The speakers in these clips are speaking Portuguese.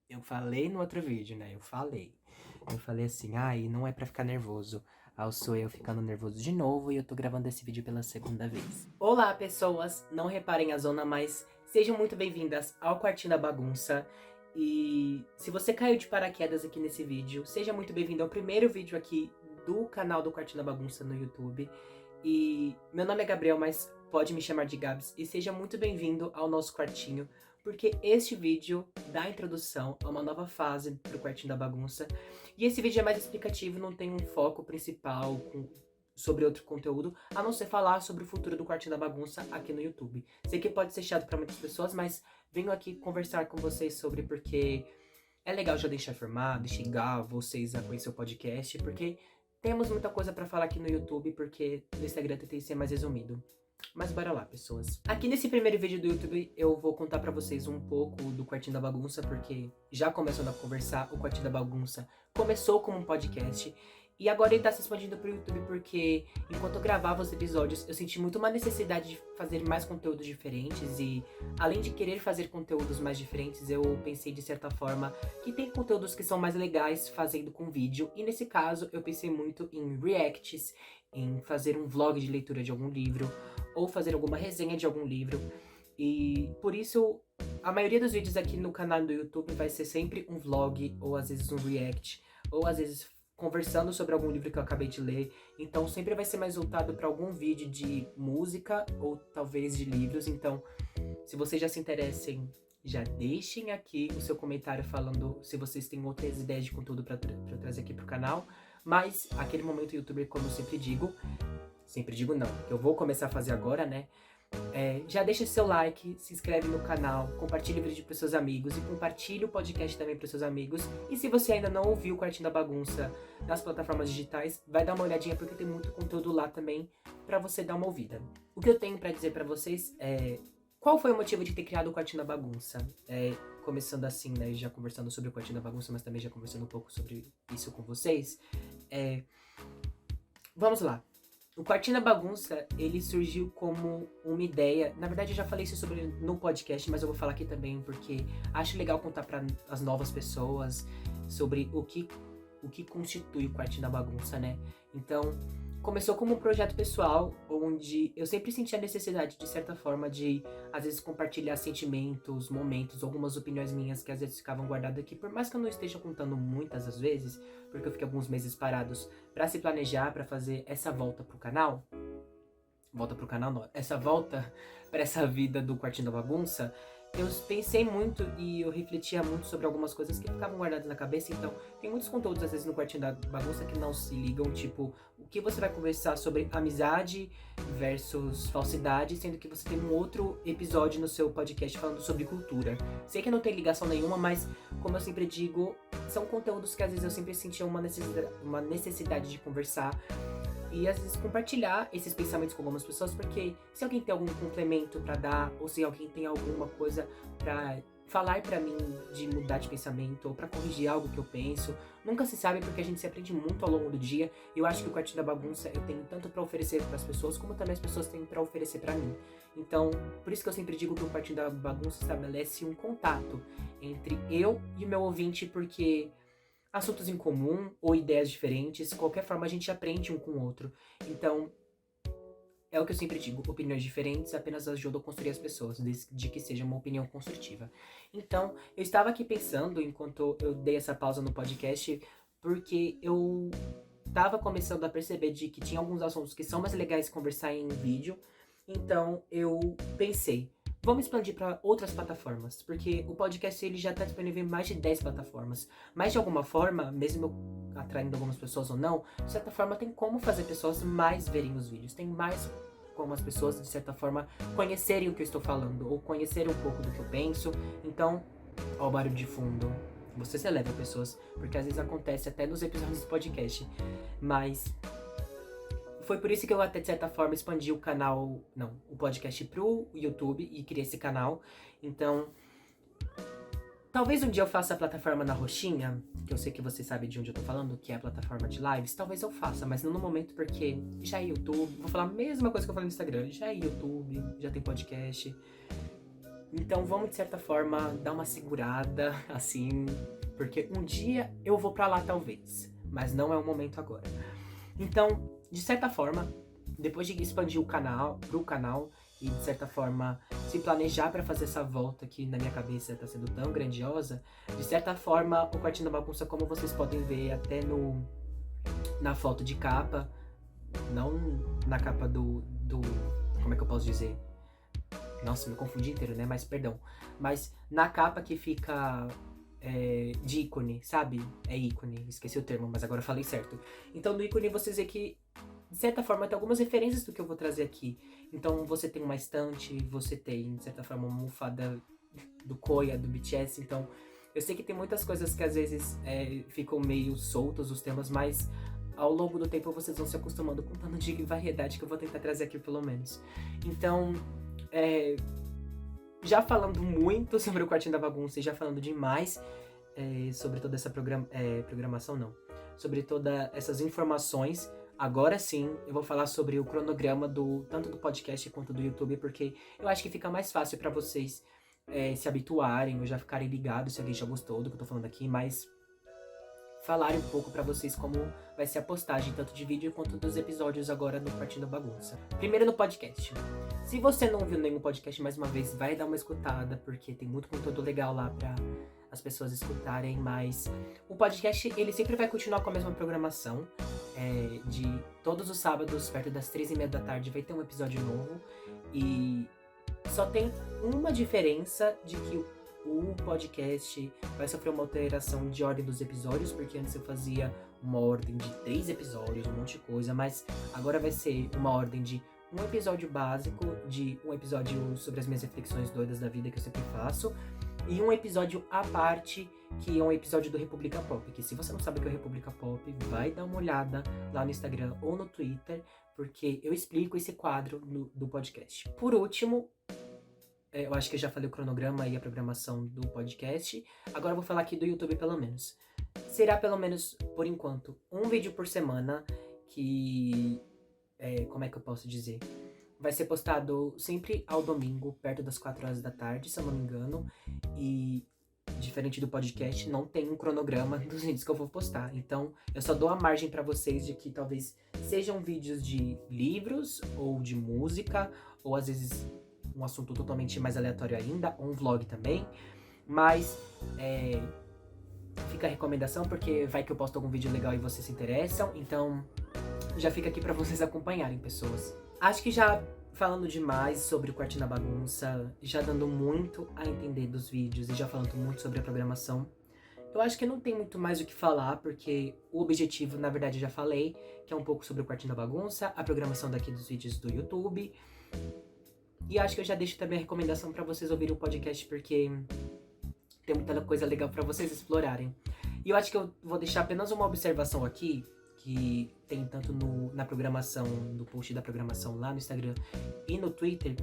Eu falei no outro vídeo, né? Eu falei assim, ai, não é pra ficar nervoso. Ao sou eu ficando nervoso de novo e eu tô gravando esse vídeo pela segunda vez. Olá, pessoas! Não reparem a zona, mas sejam muito bem-vindas ao Quartinho da Bagunça. E se você caiu de paraquedas aqui nesse vídeo, seja muito bem-vindo ao primeiro vídeo aqui do canal do Quartinho da Bagunça no YouTube. E meu nome é Gabriel, mas pode me chamar de Gabs. E seja muito bem-vindo ao nosso quartinho, porque este vídeo dá a introdução a uma nova fase pro Quartinho da Bagunça. E esse vídeo é mais explicativo, não tem um foco principal sobre outro conteúdo, a não ser falar sobre o futuro do Quartinho da Bagunça aqui no YouTube. Sei que pode ser chato para muitas pessoas, mas venho aqui conversar com vocês sobre porque é legal já deixar informado, xingar vocês a conhecer o podcast, porque temos muita coisa para falar aqui no YouTube, porque no Instagram tentei ser mais resumido. Mas bora lá, pessoas. Aqui nesse primeiro vídeo do YouTube eu vou contar pra vocês um pouco do Quartinho da Bagunça, porque já começando a conversar, o Quartinho da Bagunça começou como um podcast e agora ele tá se expandindo pro YouTube porque enquanto eu gravava os episódios eu senti muito uma necessidade de fazer mais conteúdos diferentes e além de querer fazer conteúdos mais diferentes, eu pensei de certa forma que tem conteúdos que são mais legais fazendo com vídeo e nesse caso eu pensei muito em reacts, em fazer um vlog de leitura de algum livro ou fazer alguma resenha de algum livro. E por isso, a maioria dos vídeos aqui no canal do YouTube vai ser sempre um vlog, ou às vezes um react, ou às vezes conversando sobre algum livro que eu acabei de ler. Então sempre vai ser mais voltado para algum vídeo de música ou talvez de livros. Então, se vocês já se interessem, já deixem aqui o seu comentário falando se vocês têm outras ideias de conteúdo para eu trazer aqui pro canal. Mas, aquele momento youtuber, como eu sempre digo não, que eu vou começar a fazer agora, né? Já deixa seu like, se inscreve no canal, compartilha o vídeo para seus amigos e compartilha o podcast também para seus amigos. E se você ainda não ouviu o Quartinho da Bagunça nas plataformas digitais, vai dar uma olhadinha porque tem muito conteúdo lá também para você dar uma ouvida. O que eu tenho para dizer para vocês é qual foi o motivo de ter criado o Quartinho da Bagunça? Começando assim, né, já conversando sobre o Quartinho da Bagunça, mas também já conversando um pouco sobre isso com vocês. Vamos lá. O Quartinho da Bagunça, ele surgiu como uma ideia. Na verdade, eu já falei isso sobre no podcast, mas eu vou falar aqui também porque acho legal contar para as novas pessoas sobre o que constitui o Quartinho da Bagunça, né? Então, começou como um projeto pessoal, onde eu sempre senti a necessidade, de certa forma, de às vezes compartilhar sentimentos, momentos, algumas opiniões minhas que às vezes ficavam guardadas aqui, por mais que eu não esteja contando muitas às vezes, porque eu fiquei alguns meses parados para se planejar, para fazer essa volta pro canal. Volta pro canal, não. Essa volta para essa vida do Quartinho da Bagunça, eu pensei muito e eu refletia muito sobre algumas coisas que ficavam guardadas na cabeça. Então, tem muitos conteúdos, às vezes, no Quartinho da Bagunça que não se ligam. Tipo, o que você vai conversar sobre amizade versus falsidade, sendo que você tem um outro episódio no seu podcast falando sobre cultura. Sei que não tem ligação nenhuma, mas, como eu sempre digo, são conteúdos que às vezes eu sempre sentia uma necessidade de conversar e às vezes compartilhar esses pensamentos com algumas pessoas, porque se alguém tem algum complemento pra dar, ou se alguém tem alguma coisa pra falar pra mim de mudar de pensamento, ou pra corrigir algo que eu penso, nunca se sabe porque a gente se aprende muito ao longo do dia. E eu acho que o Quartinho da Bagunça eu tenho tanto pra oferecer pras pessoas, como também as pessoas têm pra oferecer pra mim. Então, por isso que eu sempre digo que o Quartinho da Bagunça estabelece um contato entre eu e o meu ouvinte, porque assuntos em comum ou ideias diferentes, qualquer forma a gente aprende um com o outro. Então, é o que eu sempre digo, opiniões diferentes apenas ajudam a construir as pessoas, desde que seja uma opinião construtiva. Então, eu estava aqui pensando, enquanto eu dei essa pausa no podcast, porque eu estava começando a perceber de que tinha alguns assuntos que são mais legais conversar em vídeo. Então, eu pensei, vamos expandir para outras plataformas, porque o podcast ele já está disponível em mais de 10 plataformas. Mas de alguma forma, mesmo eu atraindo algumas pessoas ou não, de certa forma tem como fazer pessoas mais verem os vídeos, tem mais como as pessoas, de certa forma, conhecerem o que eu estou falando, ou conhecerem um pouco do que eu penso. Então, ó o barulho de fundo. Você se eleva, pessoas, porque às vezes acontece até nos episódios do podcast. Mas foi por isso que eu até de certa forma expandi o canal, não, o podcast pro YouTube e criei esse canal. Então, talvez um dia eu faça a plataforma na roxinha, que eu sei que você sabe de onde eu tô falando, que é a plataforma de lives. Talvez eu faça, mas não no momento porque já é YouTube. Vou falar a mesma coisa que eu falei no Instagram. Já é YouTube, já tem podcast. Então vamos, de certa forma, dar uma segurada, assim, porque um dia eu vou pra lá talvez, mas não é o momento agora. Então, de certa forma, depois de expandir pro canal e de certa forma se planejar pra fazer essa volta que na minha cabeça tá sendo tão grandiosa, de certa forma o Quartinho da Bagunça, como vocês podem ver até na foto de capa, não na capa do como é que eu posso dizer? Nossa, me confundi inteiro, né? Mas perdão. Mas na capa que fica de ícone, sabe? É ícone, esqueci o termo, mas agora eu falei certo. Então no ícone vocês veem que, de certa forma, tem algumas referências do que eu vou trazer aqui. Então você tem uma estante, você tem, de certa forma, uma almofada do Koya, do BTS. Então eu sei que tem muitas coisas que às vezes ficam meio soltos os temas, mas ao longo do tempo vocês vão se acostumando com o tanto de variedade que eu vou tentar trazer aqui, pelo menos. Então, já falando muito sobre o Quartinho da Bagunça e já falando demais sobre toda essa programação, não. Sobre todas essas informações, agora sim eu vou falar sobre o cronograma tanto do podcast quanto do YouTube, porque eu acho que fica mais fácil pra vocês se habituarem ou já ficarem ligados se alguém já gostou do que eu tô falando aqui, mas falarem um pouco pra vocês como vai ser a postagem, tanto de vídeo quanto dos episódios agora no Quartinho da Bagunça. Primeiro no podcast. Se você não viu nenhum podcast, mais uma vez, vai dar uma escutada, porque tem muito conteúdo legal lá pra as pessoas escutarem, mas o podcast, ele sempre vai continuar com a mesma programação, de todos os sábados, perto das 3h30 da tarde, vai ter um episódio novo, e só tem uma diferença de que o podcast vai sofrer uma alteração de ordem dos episódios, porque antes eu fazia uma ordem de 3 episódios, um monte de coisa, mas agora vai ser uma ordem de um episódio básico, de um episódio sobre as minhas reflexões doidas da vida que eu sempre faço, e um episódio à parte, que é um episódio do República Pop, que se você não sabe o que é o República Pop, vai dar uma olhada lá no Instagram ou no Twitter, porque eu explico esse quadro do podcast. Por último, eu acho que eu já falei o cronograma e a programação do podcast. Agora eu vou falar aqui do YouTube, pelo menos. Será, pelo menos, por enquanto, um vídeo por semana que... como é que eu posso dizer? Vai ser postado sempre ao domingo, perto das 4h da tarde, se eu não me engano. E, diferente do podcast, não tem um cronograma dos vídeos que eu vou postar. Então, eu só dou a margem pra vocês de que talvez sejam vídeos de livros, ou de música, ou às vezes um assunto totalmente mais aleatório ainda, ou um vlog também, mas fica a recomendação, porque vai que eu posto algum vídeo legal e vocês se interessam, então já fica aqui pra vocês acompanharem, pessoas. Acho que já falando demais sobre o Quartinho da Bagunça, já dando muito a entender dos vídeos e já falando muito sobre a programação, eu acho que não tem muito mais o que falar, porque o objetivo, na verdade, eu já falei, que é um pouco sobre o Quartinho da Bagunça, a programação daqui dos vídeos do YouTube. E acho que eu já deixo também a recomendação pra vocês ouvirem o podcast, porque tem muita coisa legal pra vocês explorarem. E eu acho que eu vou deixar apenas uma observação aqui, que tem tanto na programação, no post da programação lá no Instagram e no Twitter,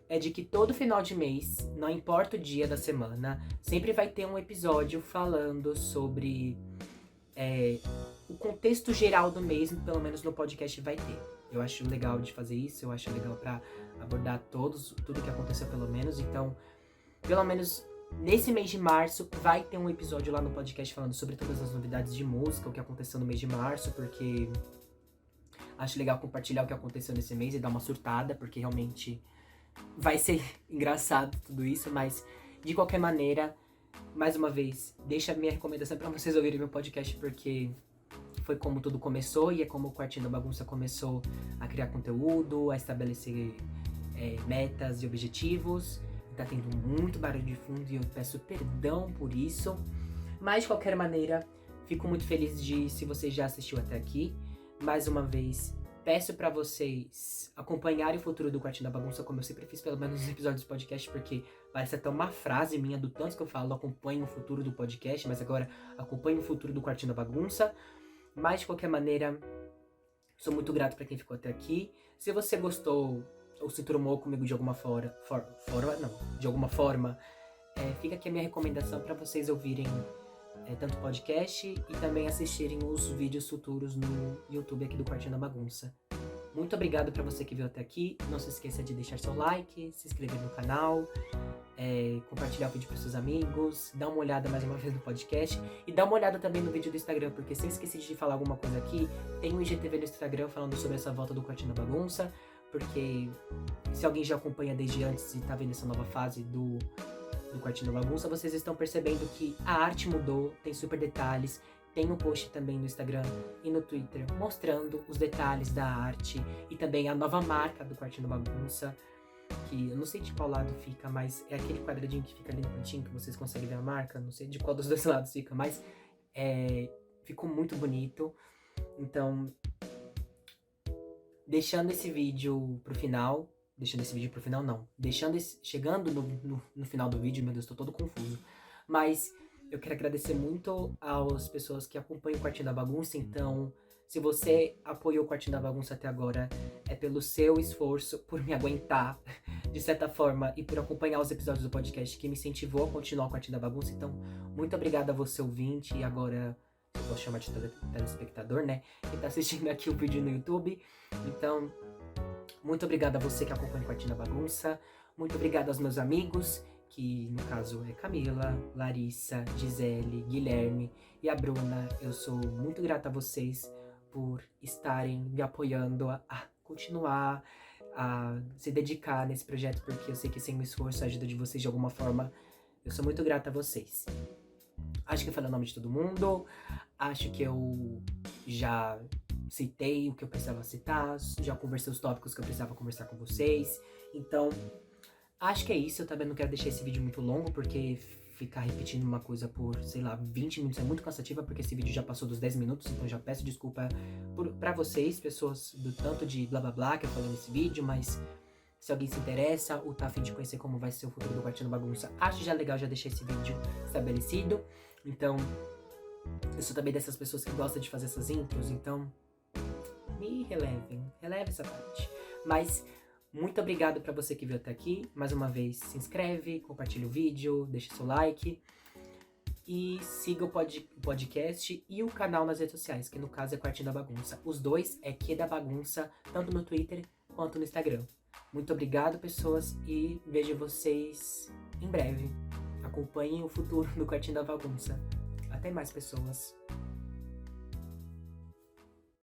é de que todo final de mês, não importa o dia da semana, sempre vai ter um episódio falando sobre o contexto geral do mês, pelo menos no podcast vai ter. Eu acho legal de fazer isso, eu acho legal pra abordar tudo que aconteceu pelo menos. Então, pelo menos nesse mês de março, vai ter um episódio lá no podcast falando sobre todas as novidades de música, o que aconteceu no mês de março, porque acho legal compartilhar o que aconteceu nesse mês e dar uma surtada, porque realmente vai ser engraçado tudo isso, mas de qualquer maneira, mais uma vez, deixa a minha recomendação pra vocês ouvirem meu podcast, porque foi como tudo começou e é como o Quartinho da Bagunça começou a criar conteúdo, a estabelecer metas e objetivos. Tá tendo muito barulho de fundo e eu peço perdão por isso. Mas de qualquer maneira, fico muito feliz se você já assistiu até aqui. Mais uma vez, peço pra vocês acompanharem o futuro do Quartinho da Bagunça, como eu sempre fiz, pelo menos nos episódios do podcast, porque parece até uma frase minha do tanto que eu falo, acompanhe o futuro do podcast, mas agora acompanhe o futuro do Quartinho da Bagunça. Mas de qualquer maneira, sou muito grato pra quem ficou até aqui. Se você gostou ou se turmou comigo de alguma forma, fica aqui a minha recomendação pra vocês ouvirem tanto o podcast e também assistirem os vídeos futuros no YouTube aqui do Quartinho da Bagunça. Muito obrigado pra você que veio até aqui. Não se esqueça de deixar seu like, se inscrever no canal. compartilhar o vídeo para seus amigos, dá uma olhada mais uma vez no podcast e dá uma olhada também no vídeo do Instagram, porque se eu esqueci de falar alguma coisa aqui, tem um IGTV no Instagram falando sobre essa volta do Quartinho da Bagunça, porque se alguém já acompanha desde antes e tá vendo essa nova fase do Quartinho da Bagunça, vocês estão percebendo que a arte mudou, tem super detalhes. Tem um post também no Instagram e no Twitter mostrando os detalhes da arte e também a nova marca do Quartinho da Bagunça, que eu não sei de qual lado fica, mas é aquele quadradinho que fica ali no cantinho que vocês conseguem ver a marca, não sei de qual dos dois lados fica, mas ficou muito bonito. Então, deixando esse vídeo pro final não, chegando no final do vídeo, meu Deus, tô todo confuso, mas eu quero agradecer muito às pessoas que acompanham o Quartinho da Bagunça. Então, se você apoiou o Quartinho da Bagunça até agora, é pelo seu esforço, por me aguentar, de certa forma, e por acompanhar os episódios do podcast que me incentivou a continuar o Quartinho da Bagunça. Então, muito obrigada a você, ouvinte, e agora eu posso chamar de telespectador, né? Que tá assistindo aqui o vídeo no YouTube. Então, muito obrigada a você que acompanha o Quartinho da Bagunça. Muito obrigado aos meus amigos, que no caso é Camila, Larissa, Gisele, Guilherme e a Bruna. Eu sou muito grata a vocês por estarem me apoiando a continuar, a se dedicar nesse projeto, porque eu sei que sem o esforço, a ajuda de vocês de alguma forma, eu sou muito grata a vocês. Acho que eu falei o nome de todo mundo, acho que eu já citei o que eu precisava citar, já conversei os tópicos que eu precisava conversar com vocês, então acho que é isso. Eu também não quero deixar esse vídeo muito longo, porque ficar repetindo uma coisa por, sei lá, 20 minutos é muito cansativa, porque esse vídeo já passou dos 10 minutos, então já peço desculpa pra vocês, pessoas do tanto de blá blá blá que eu falei nesse vídeo, mas se alguém se interessa ou tá a fim de conhecer como vai ser o futuro do Quartinho da Bagunça, acho já legal já deixar esse vídeo estabelecido. Então, eu sou também dessas pessoas que gostam de fazer essas intros, então me releve essa parte. Mas muito obrigado pra você que viu até aqui. Mais uma vez, se inscreve, compartilha o vídeo, deixa seu like. E siga o podcast e o canal nas redes sociais, que no caso é Quartinho da Bagunça. Os dois é Que da Bagunça, tanto no Twitter quanto no Instagram. Muito obrigado, pessoas, e vejo vocês em breve. Acompanhem o futuro do Quartinho da Bagunça. Até mais, pessoas.